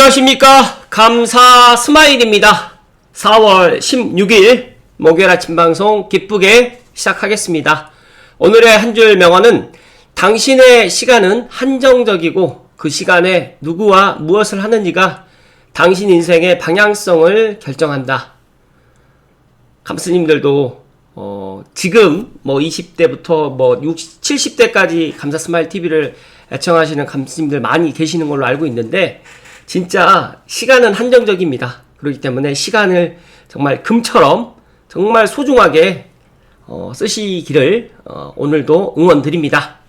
안녕하십니까. 감사 스마일입니다. 4월 16일 목요일 아침 방송 기쁘게 시작하겠습니다. 오늘의 한 줄 명언은 당신의 시간은 한정적이고 그 시간에 누구와 무엇을 하는지가 당신 인생의 방향성을 결정한다. 감스님들도 지금 20대부터 60, 70대까지 감사 스마일 TV를 애청하시는 감스님들 많이 계시는 걸로 알고 있는데 진짜 시간은 한정적입니다. 그렇기 때문에 시간을 정말 금처럼 정말 소중하게 쓰시기를 오늘도 응원드립니다.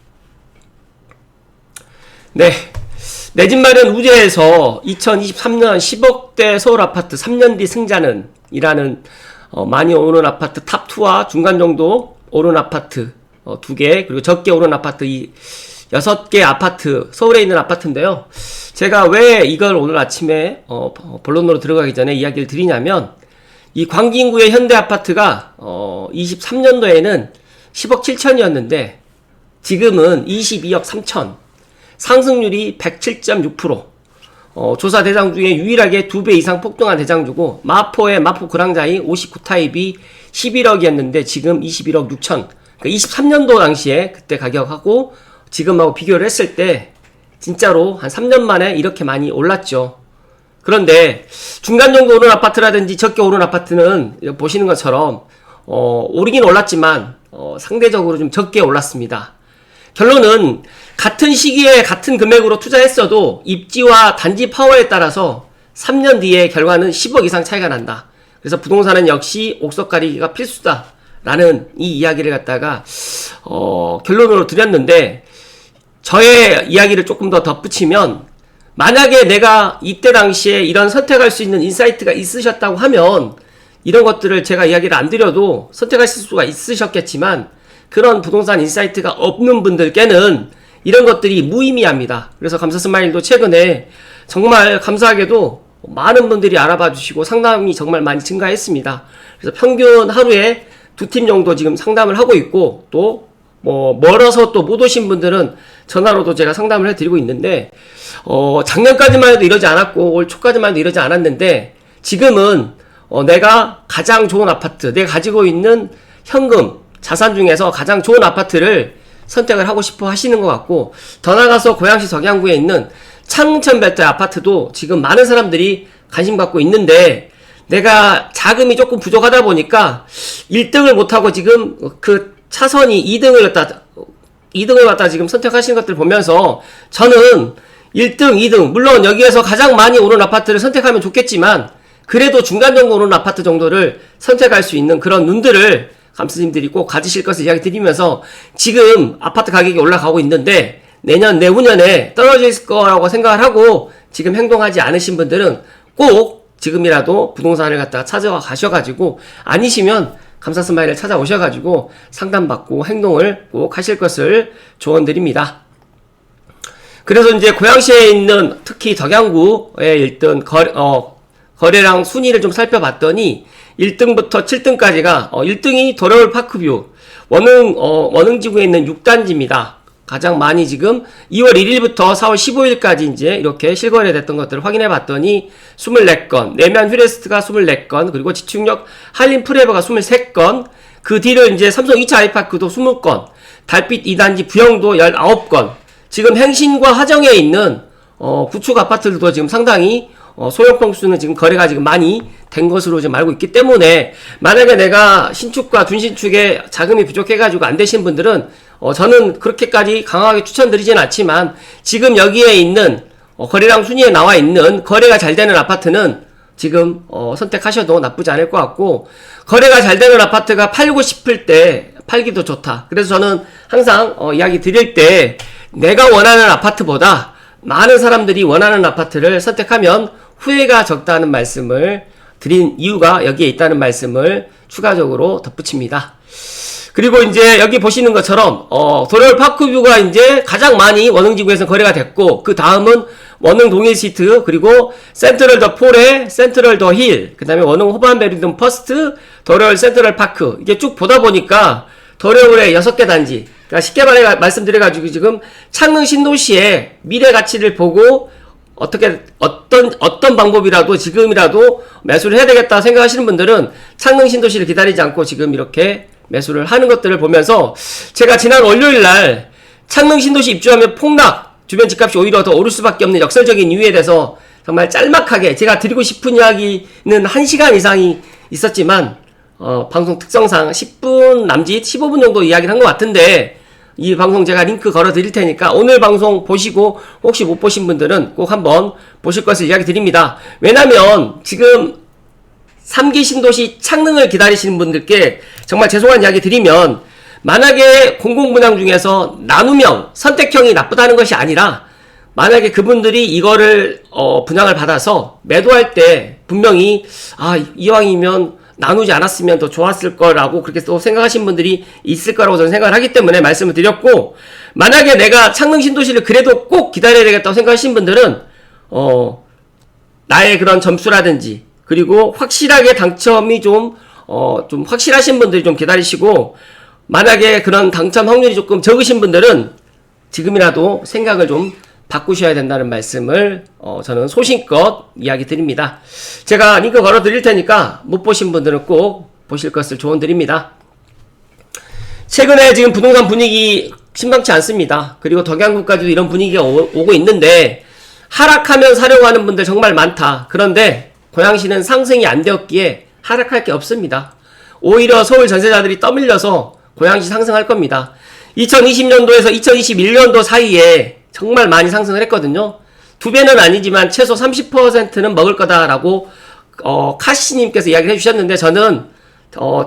네, 내 집 마련 우제에서 2023년 10억대 서울아파트 3년 뒤 승자는 이라는 많이 오른 아파트 탑2와 중간 정도 오른 아파트 2개 그리고 적게 오른 아파트 6개 아파트 서울에 있는 아파트인데요. 제가 왜 이걸 오늘 아침에 본론으로 들어가기 전에 이야기를 드리냐면 이 광진구의 현대아파트가 23년도에는 10억 7천이었는데 지금은 22억 3천, 상승률이 107.6%, 조사 대장 중에 유일하게 2배 이상 폭등한 대장주고 마포의 마포 그랑자이 59타입이 11억이었는데 지금 21억 6천. 그러니까 23년도 당시에 그때 가격하고 지금하고 비교를 했을 때 진짜로 한 3년 만에 이렇게 많이 올랐죠. 그런데 중간 정도 오른 아파트라든지 적게 오른 아파트는 보시는 것처럼 오르긴 올랐지만 상대적으로 좀 적게 올랐습니다. 결론은 같은 시기에 같은 금액으로 투자했어도 입지와 단지 파워에 따라서 3년 뒤에 결과는 10억 이상 차이가 난다. 그래서 부동산은 역시 옥석 가리기가 필수다 라는 이 이야기를 갖다가 결론으로 드렸는데 저의 이야기를 조금 더 덧붙이면 만약에 내가 이때 당시에 이런 선택할 수 있는 인사이트가 있으셨다고 하면 이런 것들을 제가 이야기를 안 드려도 선택하실 수가 있으셨겠지만 그런 부동산 인사이트가 없는 분들께는 이런 것들이 무의미합니다. 그래서 감사 스마일도 최근에 정말 감사하게도 많은 분들이 알아봐 주시고 상담이 정말 많이 증가했습니다. 그래서 평균 하루에 2팀 정도 지금 상담을 하고 있고 또 멀어서 또 못 오신 분들은 전화로도 제가 상담을 해드리고 있는데 작년까지만 해도 이러지 않았고 올 초까지만 해도 이러지 않았는데 지금은 내가 가장 좋은 아파트, 내가 가지고 있는 현금, 자산 중에서 가장 좋은 아파트를 선택을 하고 싶어 하시는 것 같고 더 나가서 고양시 덕양구에 있는 창천별대 아파트도 지금 많은 사람들이 관심 갖고 있는데 내가 자금이 조금 부족하다 보니까 1등을 못하고 지금 그 차선이 2등을 갖다 지금 선택하시는 것들 보면서 저는 1등, 2등 물론 여기에서 가장 많이 오른 아파트를 선택하면 좋겠지만 그래도 중간 정도 오른 아파트 정도를 선택할 수 있는 그런 눈들을 감스님들이 꼭 가지실 것을 이야기 드리면서 지금 아파트 가격이 올라가고 있는데 내년, 내후년에 떨어질 거라고 생각을 하고 지금 행동하지 않으신 분들은 꼭 지금이라도 부동산을 갖다가 찾아와 가셔가지고 아니시면 감사 스마일을 찾아오셔가지고 상담받고 행동을 꼭 하실 것을 조언드립니다. 그래서 이제 고양시에 있는 특히 덕양구에 1등 거래량 순위를 좀 살펴봤더니 1등부터 7등까지가 1등이 도레올 파크뷰 원흥지구에 있는 6단지입니다. 가장 많이 지금 2월 1일부터 4월 15일까지 이제 이렇게 실거래 됐던 것들을 확인해 봤더니 24건, 내면 휴레스트가 24건, 그리고 지축역 한림 프레버가 23건, 그 뒤를 이제 삼성 2차 아이파크도 20건, 달빛 2단지 부영도 19건, 지금 행신과 하정에 있는 구축 아파트들도 지금 상당히 소형 평수는 지금 거래가 지금 많이 된 것으로 지금 알고 있기 때문에 만약에 내가 신축과 준신축에 자금이 부족해가지고 안 되신 분들은 저는 그렇게까지 강하게 추천드리진 않지만 지금 여기에 있는 거래량 순위에 나와 있는 거래가 잘 되는 아파트는 지금 선택하셔도 나쁘지 않을 것 같고 거래가 잘 되는 아파트가 팔고 싶을 때 팔기도 좋다. 그래서 저는 항상 이야기 드릴 때 내가 원하는 아파트보다 많은 사람들이 원하는 아파트를 선택하면 후회가 적다는 말씀을 드린 이유가 여기에 있다는 말씀을 추가적으로 덧붙입니다. 그리고 이제 여기 보시는 것처럼 도레올 파크뷰가 이제 가장 많이 원흥지구에서 거래가 됐고 그 다음은 원흥 동일시트 그리고 센트럴 더 폴에 센트럴 더 힐 그 다음에 원흥 호반베리든 퍼스트 도레올 센트럴 파크 이게 쭉 보다 보니까 도레올의 6개 단지 그러니까 쉽게 말씀드려가지고 지금 창릉 신도시의 미래 가치를 보고 어떤 방법이라도 지금이라도 매수를 해야 되겠다 생각하시는 분들은 창릉 신도시를 기다리지 않고 지금 이렇게 매수를 하는 것들을 보면서 제가 지난 월요일 날 창릉 신도시 입주하면 폭락, 주변 집값이 오히려 더 오를 수밖에 없는 역설적인 이유에 대해서 정말 짤막하게 제가 드리고 싶은 이야기는 1시간 이상이 있었지만 방송 특성상 10분 남짓 15분 정도 이야기를 한 것 같은데 이 방송 제가 링크 걸어 드릴 테니까 오늘 방송 보시고 혹시 못 보신 분들은 꼭 한번 보실 것을 이야기 드립니다. 왜냐면 지금 3기 신도시 창릉을 기다리시는 분들께 정말 죄송한 이야기 드리면 만약에 공공분양 중에서 나누면 선택형이 나쁘다는 것이 아니라 만약에 그분들이 이거를 분양을 받아서 매도할 때 분명히 이왕이면 나누지 않았으면 더 좋았을 거라고 그렇게 또 생각하신 분들이 있을 거라고 저는 생각을 하기 때문에 말씀을 드렸고, 만약에 내가 창릉 신도시를 그래도 꼭 기다려야 되겠다고 생각하신 분들은 나의 그런 점수라든지 그리고 확실하게 당첨이 좀 확실하신 분들이 좀 기다리시고, 만약에 그런 당첨 확률이 조금 적으신 분들은 지금이라도 생각을 좀 바꾸셔야 된다는 말씀을 저는 소신껏 이야기 드립니다. 제가 링크 걸어 드릴 테니까 못 보신 분들은 꼭 보실 것을 조언 드립니다. 최근에 지금 부동산 분위기 심상치 않습니다. 그리고 덕양구까지도 이런 분위기가 오고 있는데 하락하면 사려고 하는 분들 정말 많다. 그런데 고양시는 상승이 안 되었기에 하락할 게 없습니다. 오히려 서울 전세자들이 떠밀려서 고양시 상승할 겁니다. 2020년도에서 2021년도 사이에 정말 많이 상승을 했거든요. 2배는 아니지만 최소 30%는 먹을 거다라고 카시님께서 이야기를 해주셨는데, 저는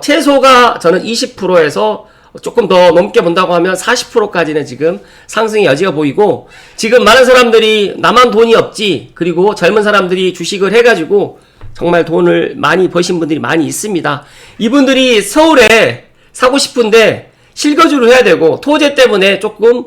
최소가 저는 20%에서 조금 더 넘게 본다고 하면 40%까지는 지금 상승의 여지가 보이고, 지금 많은 사람들이 나만 돈이 없지, 그리고 젊은 사람들이 주식을 해가지고 정말 돈을 많이 버신 분들이 많이 있습니다. 이분들이 서울에 사고 싶은데 실거주를 해야 되고 토지 때문에 조금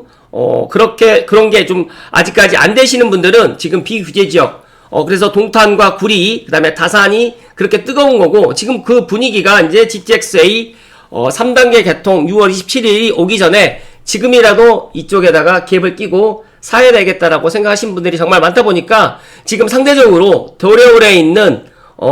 그런 게 좀 아직까지 안 되시는 분들은 지금 비규제 지역, 그래서 동탄과 구리, 그 다음에 다산이 그렇게 뜨거운 거고, 지금 그 분위기가 이제 GTX-A 3단계 개통 6월 27일이 오기 전에 지금이라도 이쪽에다가 갭을 끼고 사야 되겠다라고 생각하신 분들이 정말 많다 보니까 지금 상대적으로 도레오레에 있는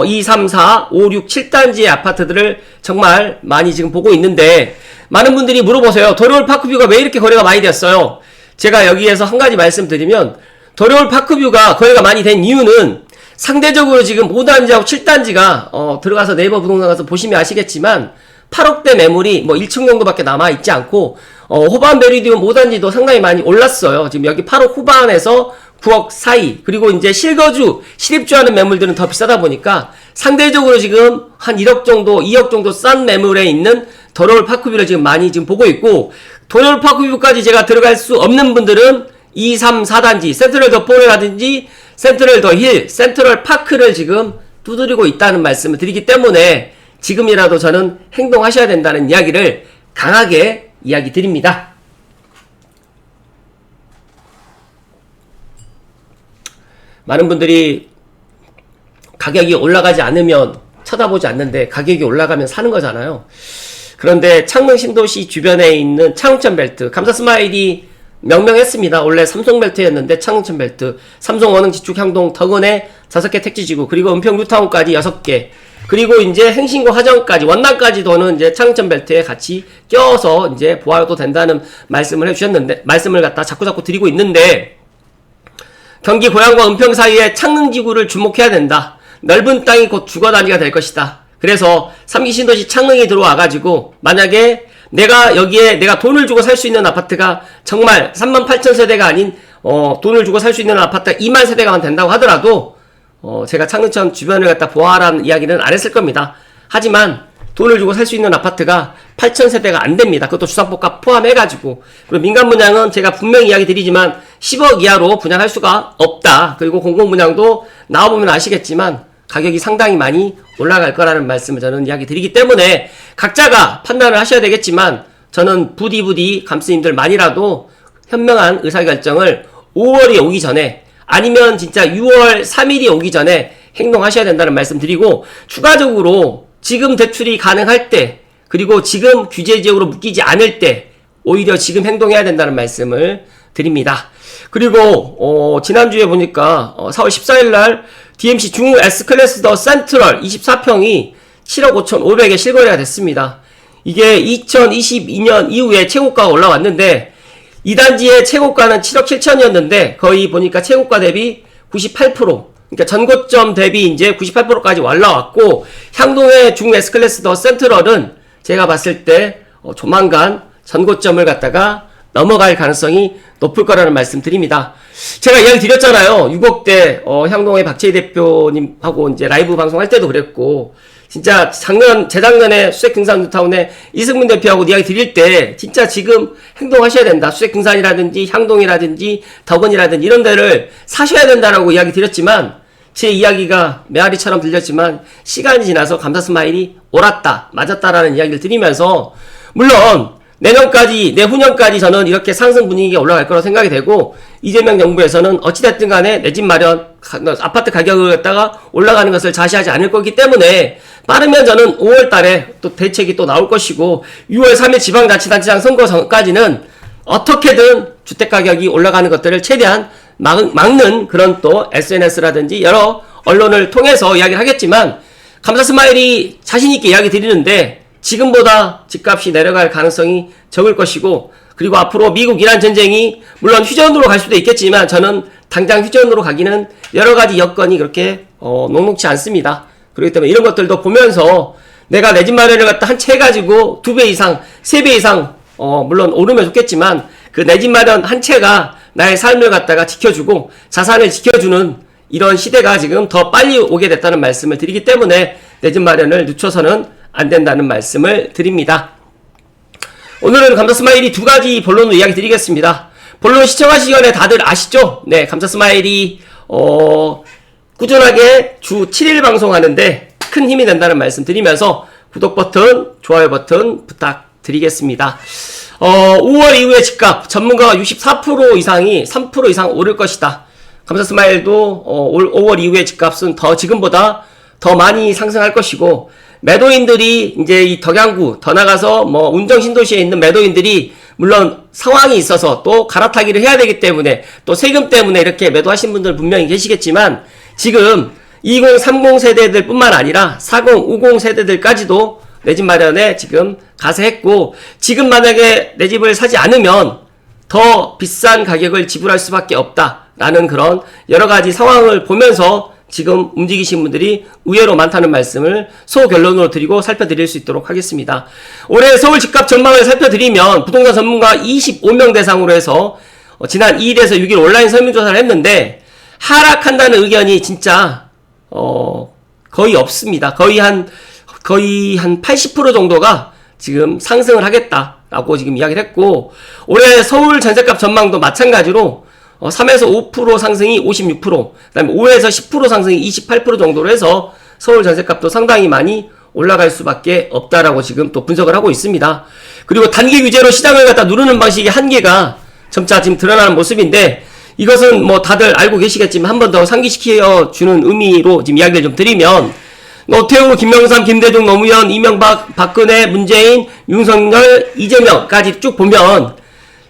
2, 3, 4, 5, 6, 7단지의 아파트들을 정말 많이 지금 보고 있는데, 많은 분들이 물어보세요. 도레올 파크뷰가 왜 이렇게 거래가 많이 됐어요? 제가 여기에서 한 가지 말씀드리면, 도레올 파크뷰가 거래가 많이 된 이유는 상대적으로 지금 5단지하고 7단지가 들어가서 네이버 부동산 가서 보시면 아시겠지만 8억대 매물이 뭐 1층 정도밖에 남아있지 않고, 호반 메리디움 5단지도 상당히 많이 올랐어요. 지금 여기 8억 후반에서 9억 사이, 그리고 이제 실거주, 실입주하는 매물들은 더 비싸다 보니까 상대적으로 지금 한 1억 정도, 2억 정도 싼 매물에 있는 도레올 파크뷰를 지금 많이 지금 보고 있고, 도레올 파크뷰까지 제가 들어갈 수 없는 분들은 2, 3, 4단지, 센트럴 더 포레라든지 센트럴 더 힐, 센트럴 파크를 지금 두드리고 있다는 말씀을 드리기 때문에 지금이라도 저는 행동하셔야 된다는 이야기를 강하게 이야기 드립니다. 많은 분들이 가격이 올라가지 않으면 쳐다보지 않는데 가격이 올라가면 사는 거잖아요. 그런데 창릉 신도시 주변에 있는 창릉천 벨트, 감사스마일이 명명했습니다. 원래 삼성벨트였는데 창릉천 벨트, 삼성 원흥 지축 향동 덕은에 5개 택지지구, 그리고 은평 뉴타운까지 6개, 그리고 이제 행신고 화정까지, 원남까지 도는 이제 창릉천 벨트에 같이 껴서 이제 보아도 된다는 말씀을 해주셨는데, 말씀을 갖다 자꾸 드리고 있는데, 경기 고양과 은평 사이에 창릉지구를 주목해야 된다. 넓은 땅이 곧 주거단지가 될 것이다. 그래서 3기 신도시 창릉이 들어와가지고 만약에 내가 여기에 내가 돈을 주고 살 수 있는 아파트가 정말 38,000세대가 아닌 돈을 주고 살 수 있는 아파트가 2만 세대가만 된다고 하더라도 제가 창릉천 주변을 갖다 보아라는 이야기는 안 했을 겁니다. 하지만 돈을 주고 살 수 있는 아파트가 8,000세대가 안 됩니다. 그것도 주상복합 포함해가지고. 그리고 민간 분양은 제가 분명히 이야기 드리지만 10억 이하로 분양할 수가 없다. 그리고 공공분양도 나와보면 아시겠지만 가격이 상당히 많이 올라갈 거라는 말씀을 저는 이야기 드리기 때문에 각자가 판단을 하셔야 되겠지만, 저는 부디 감스님들만이라도 현명한 의사결정을 5월이 오기 전에, 아니면 진짜 6월 3일이 오기 전에 행동하셔야 된다는 말씀 드리고, 추가적으로 지금 대출이 가능할 때, 그리고 지금 규제 지역으로 묶이지 않을 때 오히려 지금 행동해야 된다는 말씀을 드립니다. 그리고 지난주에 보니까 4월 14일 날 DMC 중흥 S클래스 더 센트럴 24평이 7억 5,500에 실거래가 됐습니다. 이게 2022년 이후에 최고가가 올라왔는데 이 단지의 최고가는 7억 7천이었는데 거의 보니까 최고가 대비 98%, 그러니까 전고점 대비 이제 98%까지 올라왔고, 향동의 중흥 S클래스 더 센트럴은 제가 봤을 때 조만간 전고점을 갖다가 넘어갈 가능성이 높을 거라는 말씀 드립니다. 제가 이야기 드렸잖아요. 6억대 향동의 박채희 대표님하고 이제 라이브 방송할 때도 그랬고, 진짜 재작년에 수색등산뉴타운에 이승문 대표하고 이야기 드릴 때 진짜 지금 행동하셔야 된다. 수색등산이라든지 향동이라든지 덕원이라든지 이런 데를 사셔야 된다라고 이야기 드렸지만, 제 이야기가 메아리처럼 들렸지만 시간이 지나서 감사스마일이 옳았다, 맞았다라는 이야기를 드리면서, 물론 내후년까지 저는 이렇게 상승 분위기가 올라갈 거라고 생각이 되고, 이재명 정부에서는 어찌됐든 간에 내 집 마련, 아파트 가격을 갖다가 올라가는 것을 자시하지 않을 거기 때문에, 빠르면 저는 5월 달에 또 대책이 또 나올 것이고, 6월 3일 지방자치단체장 선거 전까지는 어떻게든 주택가격이 올라가는 것들을 최대한 막는 그런 또 SNS라든지 여러 언론을 통해서 이야기를 하겠지만, 감사스마일이 자신있게 이야기 드리는데, 지금보다 집값이 내려갈 가능성이 적을 것이고, 그리고 앞으로 미국 이란 전쟁이 물론 휴전으로 갈 수도 있겠지만 저는 당장 휴전으로 가기는 여러가지 여건이 그렇게 녹록지 않습니다. 그렇기 때문에 이런 것들도 보면서 내가 내 집 마련을 갖다 한 채 가지고 2배 이상 3배 이상 물론 오르면 좋겠지만, 그 내 집 마련 한 채가 나의 삶을 갖다가 지켜주고 자산을 지켜주는 이런 시대가 지금 더 빨리 오게 됐다는 말씀을 드리기 때문에 내 집 마련을 늦춰서는 안 된다는 말씀을 드립니다. 오늘은 감사스마일이 두 가지 본론으로 이야기 드리겠습니다. 본론 시청하시기 전에 다들 아시죠? 네, 감사스마일이 꾸준하게 주 7일 방송하는데 큰 힘이 된다는 말씀 드리면서 구독 버튼, 좋아요 버튼 부탁드리겠습니다. 5월 이후에 집값 전문가가 64% 이상이 3% 이상 오를 것이다. 감사스마일도 5월 이후에 집값은 지금보다 더 많이 상승할 것이고, 매도인들이 이제 이 덕양구 더 나가서 운정 신도시에 있는 매도인들이 물론 상황이 있어서 또 갈아타기를 해야 되기 때문에 또 세금 때문에 이렇게 매도하신 분들 분명히 계시겠지만, 지금 20, 30 세대들 뿐만 아니라 40, 50 세대들까지도 내 집 마련에 지금 가세했고, 지금 만약에 내 집을 사지 않으면 더 비싼 가격을 지불할 수밖에 없다라는 그런 여러가지 상황을 보면서 지금 움직이신 분들이 의외로 많다는 말씀을 소결론으로 드리고 살펴드릴 수 있도록 하겠습니다. 올해 서울 집값 전망을 살펴드리면 부동산 전문가 25명 대상으로 해서 지난 2일에서 6일 온라인 설문조사를 했는데, 하락한다는 의견이 진짜 거의 없습니다. 거의 한 80% 정도가 지금 상승을 하겠다라고 지금 이야기를 했고, 올해 서울 전세값 전망도 마찬가지로 3에서 5% 상승이 56%, 그 다음에 5에서 10% 상승이 28% 정도로 해서 서울 전세값도 상당히 많이 올라갈 수밖에 없다라고 지금 또 분석을 하고 있습니다. 그리고 단기 규제로 시장을 갖다 누르는 방식의 한계가 점차 지금 드러나는 모습인데, 이것은 다들 알고 계시겠지만 한 번 더 상기시켜 주는 의미로 지금 이야기를 좀 드리면, 노태우, 김영삼, 김대중, 노무현, 이명박, 박근혜, 문재인, 윤석열, 이재명까지 쭉 보면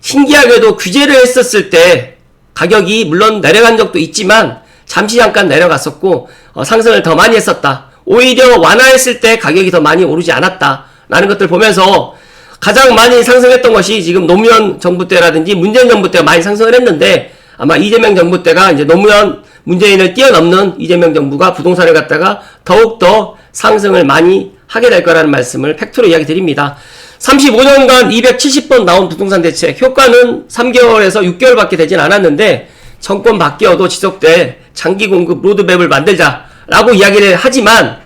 신기하게도 규제를 했었을 때 가격이 물론 내려간 적도 있지만 잠시 잠깐 내려갔었고 상승을 더 많이 했었다. 오히려 완화했을 때 가격이 더 많이 오르지 않았다 라는 것들 보면서, 가장 많이 상승했던 것이 지금 노무현 정부 때라든지 문재인 정부 때가 많이 상승을 했는데, 아마 이재명 정부 때가 이제 노무현, 문재인을 뛰어넘는 이재명 정부가 부동산을 갖다가 더욱더 상승을 많이 하게 될 거라는 말씀을 팩트로 이야기 드립니다. 35년간 270번 나온 부동산 대책, 효과는 3개월에서 6개월밖에 되진 않았는데, 정권 바뀌어도 지속될 장기 공급 로드맵을 만들자라고 이야기를 하지만,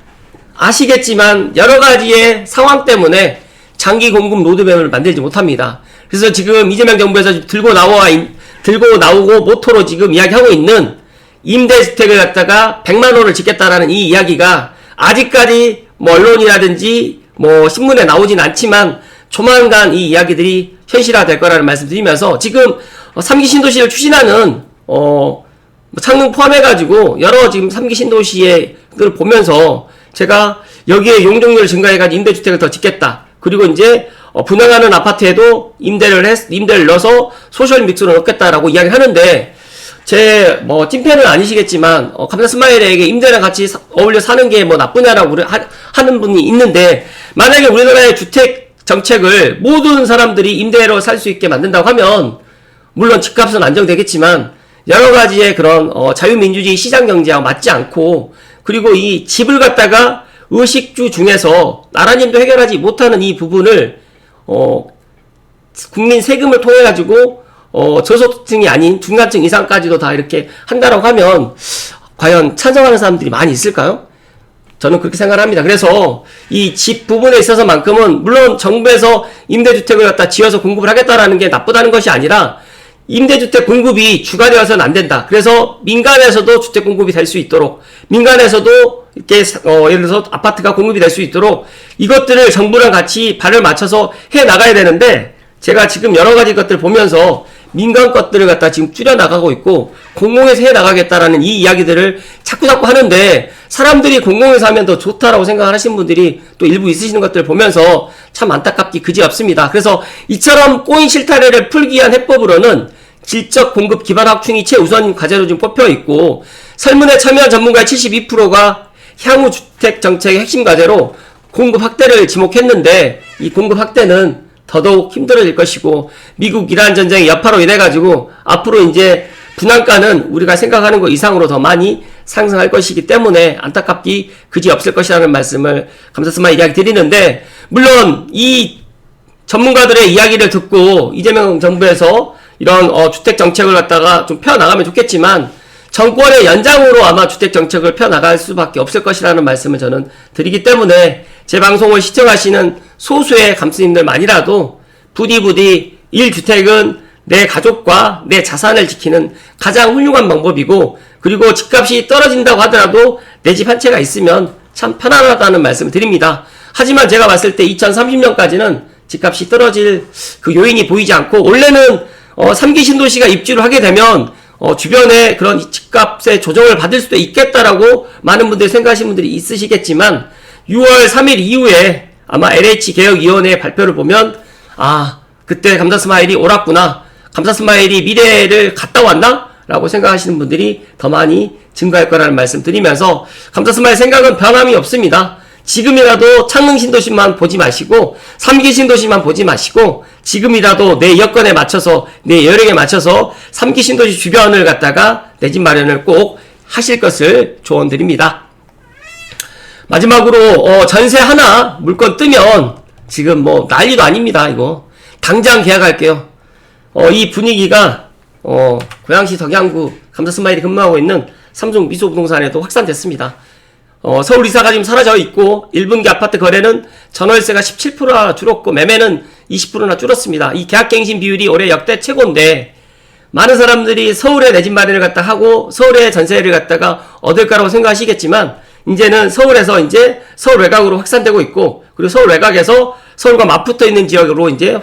아시겠지만 여러가지의 상황 때문에 장기 공급 로드맵을 만들지 못합니다. 그래서 지금 이재명 정부에서 들고 나오고 모토로 지금 이야기하고 있는 임대주택을 갖다가 100만원을 짓겠다라는 이 이야기가 아직까지 언론이라든지 신문에 나오진 않지만 조만간 이 이야기들이 현실화 될 거라는 말씀 드리면서, 지금 3기 신도시를 추진하는 창릉 포함해가지고 여러 지금 3기 신도시를 보면서 제가 여기에 용적률을 증가해가지고 임대주택을 더 짓겠다. 그리고 이제 분양하는 아파트에도 임대를 넣어서 소셜 믹스로 넣겠다라고 이야기를 하는데, 제 찐팬은 아니시겠지만 감사스마일에게 임대랑 같이 어울려 사는 게 나쁘냐라고 하는 분이 있는데, 만약에 우리나라의 주택 정책을 모든 사람들이 임대로 살 수 있게 만든다고 하면 물론 집값은 안정되겠지만 여러 가지의 그런 자유민주주의 시장경제하고 맞지 않고, 그리고 이 집을 갖다가 의식주 중에서 나라님도 해결하지 못하는 이 부분을 국민 세금을 통해 가지고 저소득층이 아닌 중간층 이상까지도 다 이렇게 한다라고 하면 과연 찬성하는 사람들이 많이 있을까요? 저는 그렇게 생각합니다. 그래서 이 집 부분에 있어서만큼은 물론 정부에서 임대주택을 갖다 지어서 공급을 하겠다라는 게 나쁘다는 것이 아니라, 임대주택 공급이 주가되어서는 안 된다. 그래서 민간에서도 주택 공급이 될 수 있도록, 민간에서도 이렇게 예를 들어서 아파트가 공급이 될 수 있도록 이것들을 정부랑 같이 발을 맞춰서 해 나가야 되는데, 제가 지금 여러 가지 것들 보면서 민간 것들을 갖다 지금 줄여 나가고 있고 공공에서 해 나가겠다라는 이 이야기들을 자꾸 하는데, 사람들이 공공에서 하면 더 좋다라고 생각하시는 분들이 또 일부 있으시는 것들을 보면서 참 안타깝기 그지없습니다. 그래서 이처럼 꼬인 실타래를 풀기 위한 해법으로는 질적 공급 기반 확충이 최우선 과제로 지금 뽑혀 있고, 설문에 참여한 전문가의 72%가 향후 주택 정책의 핵심 과제로 공급 확대를 지목했는데, 이 공급 확대는 더더욱 힘들어질 것이고, 미국 이란 전쟁의 여파로 인해 가지고 앞으로 이제 분양가는 우리가 생각하는 것 이상으로 더 많이 상승할 것이기 때문에 안타깝기 그지없을 것이라는 말씀을 감사스마 이야기 드리는데, 물론 이 전문가들의 이야기를 듣고 이재명 정부에서 이런 주택 정책을 갖다가 좀 펴나가면 좋겠지만, 정권의 연장으로 아마 주택 정책을 펴나갈 수밖에 없을 것이라는 말씀을 저는 드리기 때문에, 제 방송을 시청하시는 소수의 감수님들만이라도 부디 1주택은 내 가족과 내 자산을 지키는 가장 훌륭한 방법이고, 그리고 집값이 떨어진다고 하더라도 내 집 한 채가 있으면 참 편안하다는 말씀을 드립니다. 하지만 제가 봤을 때 2030년까지는 집값이 떨어질 그 요인이 보이지 않고, 원래는 3기 신도시가 입주를 하게 되면 주변에 그런 집값의 조정을 받을 수도 있겠다라고 많은 분들이 생각하시는 분들이 있으시겠지만, 6월 3일 이후에 아마 LH개혁위원회 발표를 보면, 그때 감사스마일이 옳았구나, 감사스마일이 미래를 갔다 왔나? 라고 생각하시는 분들이 더 많이 증가할 거라는 말씀 드리면서, 감사스마일 생각은 변함이 없습니다. 지금이라도 창릉 신도시만 보지 마시고 3기 신도시만 보지 마시고, 지금이라도 내 여건에 맞춰서, 내 여력에 맞춰서 3기 신도시 주변을 갖다가 내 집 마련을 꼭 하실 것을 조언드립니다. 마지막으로 전세 하나 물건 뜨면 지금 난리도 아닙니다. 이거 당장 계약할게요. 이 분위기가 고양시 덕양구 감사스마일이 근무하고 있는 삼성 미소부동산에도 확산됐습니다. 서울 이사가 지금 사라져 있고, 1분기 아파트 거래는 전월세가 17%나 줄었고 매매는 20%나 줄었습니다. 이 계약갱신 비율이 올해 역대 최고인데, 많은 사람들이 서울에 내 집 마련을 갖다 하고 서울에 전세를 갖다가 얻을 거라고 생각하시겠지만, 이제는 서울에서 이제 서울 외곽으로 확산되고 있고, 그리고 서울 외곽에서 서울과 맞붙어 있는 지역으로 이제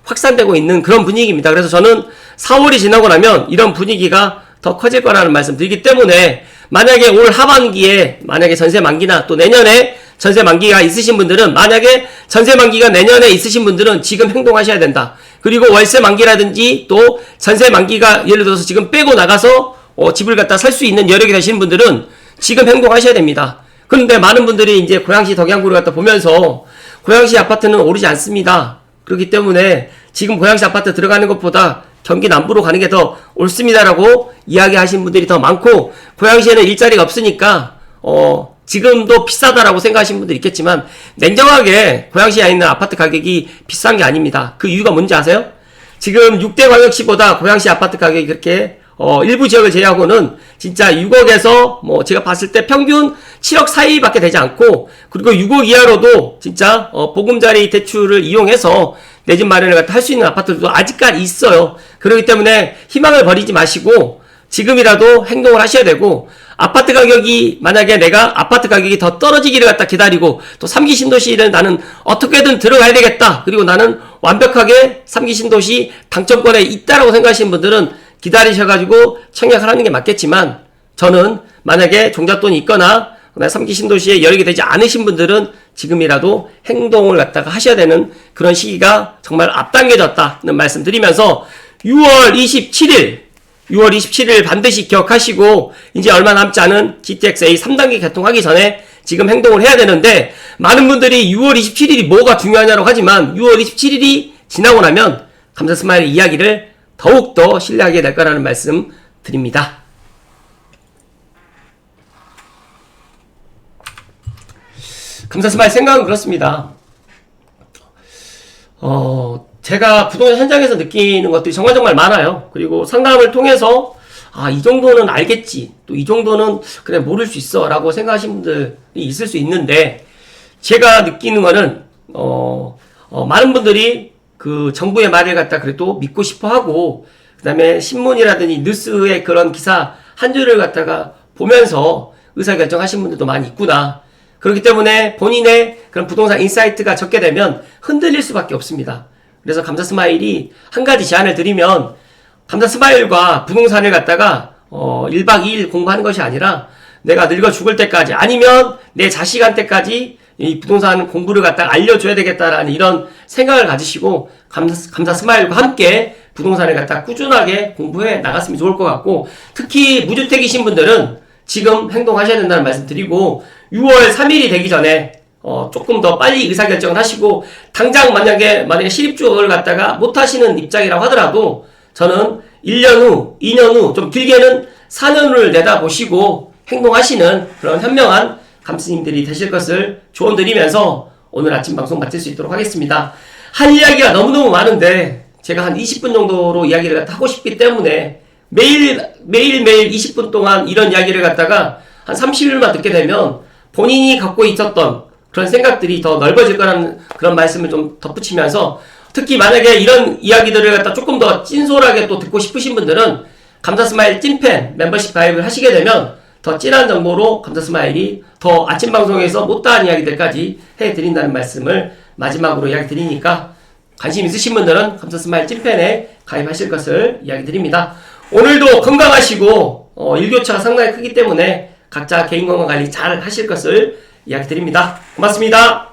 확산되고 있는 그런 분위기입니다. 그래서 저는 4월이 지나고 나면 이런 분위기가 더 커질 거라는 말씀 드리기 때문에, 만약에 올 하반기에 만약에 전세 만기나 또 내년에 전세 만기가 있으신 분들은, 만약에 전세 만기가 내년에 있으신 분들은 지금 행동하셔야 된다. 그리고 월세 만기라든지 또 전세 만기가 예를 들어서 지금 빼고 나가서 집을 갖다 살 수 있는 여력이 되시는 분들은 지금 행동하셔야 됩니다. 그런데 많은 분들이 이제 고양시 덕양구를 갖다 보면서 고양시 아파트는 오르지 않습니다. 그렇기 때문에 지금 고양시 아파트 들어가는 것보다 경기 남부로 가는 게 더 옳습니다라고 이야기하시는 분들이 더 많고, 고양시에는 일자리가 없으니까 지금도 비싸다라고 생각하시는 분들이 있겠지만, 냉정하게 고양시에 있는 아파트 가격이 비싼 게 아닙니다. 그 이유가 뭔지 아세요? 지금 6대 광역시보다 고양시 아파트 가격이 그렇게 일부 지역을 제외하고는 진짜 6억에서 제가 봤을 때 평균 7억 사이밖에 되지 않고, 그리고 6억 이하로도 진짜 보금자리 대출을 이용해서 내 집 마련을 갖다 할 수 있는 아파트들도 아직까지 있어요. 그렇기 때문에 희망을 버리지 마시고 지금이라도 행동을 하셔야 되고, 아파트 가격이 만약에 내가 아파트 가격이 더 떨어지기를 갖다 기다리고 또 3기 신도시를 나는 어떻게든 들어가야 되겠다, 그리고 나는 완벽하게 3기 신도시 당첨권에 있다라고 생각하시는 분들은 기다리셔가지고 청약을 하는 게 맞겠지만, 저는 만약에 종잣돈이 있거나 그다음에 3기 신도시에 여력이 되지 않으신 분들은 지금이라도 행동을 갖다가 하셔야 되는 그런 시기가 정말 앞당겨졌다는 말씀 드리면서 6월 27일 반드시 기억하시고 이제 얼마 남지 않은 GTX-A 3단계 개통하기 전에 지금 행동을 해야 되는데 많은 분들이 6월 27일이 뭐가 중요하냐고 하지만 6월 27일이 지나고 나면 감사 스마일 이야기를 더욱더 신뢰하게 될 거라는 말씀 드립니다. 감사 스마일 생각은 그렇습니다. 제가 부동산 현장에서 느끼는 것들이 정말 많아요. 그리고 상담을 통해서 이 정도는 알겠지, 또 이 정도는 그래 모를 수 있어 라고 생각하시는 분들이 있을 수 있는데, 제가 느끼는 거는 많은 분들이 그 정부의 말을 갖다 그래도 믿고 싶어 하고, 그 다음에 신문이라든지 뉴스의 그런 기사 한 줄을 갖다가 보면서 의사결정하신 분들도 많이 있구나. 그렇기 때문에 본인의 그런 부동산 인사이트가 적게 되면 흔들릴 수밖에 없습니다. 그래서 감사 스마일이 한 가지 제안을 드리면, 감사 스마일과 부동산을 갖다가 1박 2일 공부하는 것이 아니라 내가 늙어 죽을 때까지, 아니면 내 자식한테까지 이 부동산 공부를 갖다가 알려줘야 되겠다라는 이런 생각을 가지시고 감사 스마일과 함께 부동산을 갖다가 꾸준하게 공부해 나갔으면 좋을 것 같고, 특히 무주택이신 분들은 지금 행동하셔야 된다는 말씀 드리고, 6월 3일이 되기 전에 조금 더 빨리 의사결정을 하시고, 당장 만약에 실입주를 갖다가 못 하시는 입장이라고 하더라도 저는 1년 후, 2년 후, 좀 길게는 4년을 내다보시고 행동하시는 그런 현명한 감스님들이 되실 것을 조언드리면서 오늘 아침 방송 마칠 수 있도록 하겠습니다. 할 이야기가 너무너무 많은데 제가 한 20분 정도로 이야기를 하고 싶기 때문에 매일매일 20분 동안 이런 이야기를 갖다가 한 30일만 듣게 되면 본인이 갖고 있었던 그런 생각들이 더 넓어질 거라는 그런 말씀을 좀 덧붙이면서, 특히 만약에 이런 이야기들을 갖다 조금 더 찐솔하게 또 듣고 싶으신 분들은 감사 스마일 찐팬 멤버십 가입을 하시게 되면 더 찐한 정보로 감사 스마일이 더 아침 방송에서 못다한 이야기들까지 해드린다는 말씀을 마지막으로 이야기 드리니까, 관심 있으신 분들은 감사 스마일 찐팬에 가입하실 것을 이야기 드립니다. 오늘도 건강하시고 일교차가 상당히 크기 때문에 각자 개인 건강 관리 잘 하실 것을 이야기 드립니다. 고맙습니다.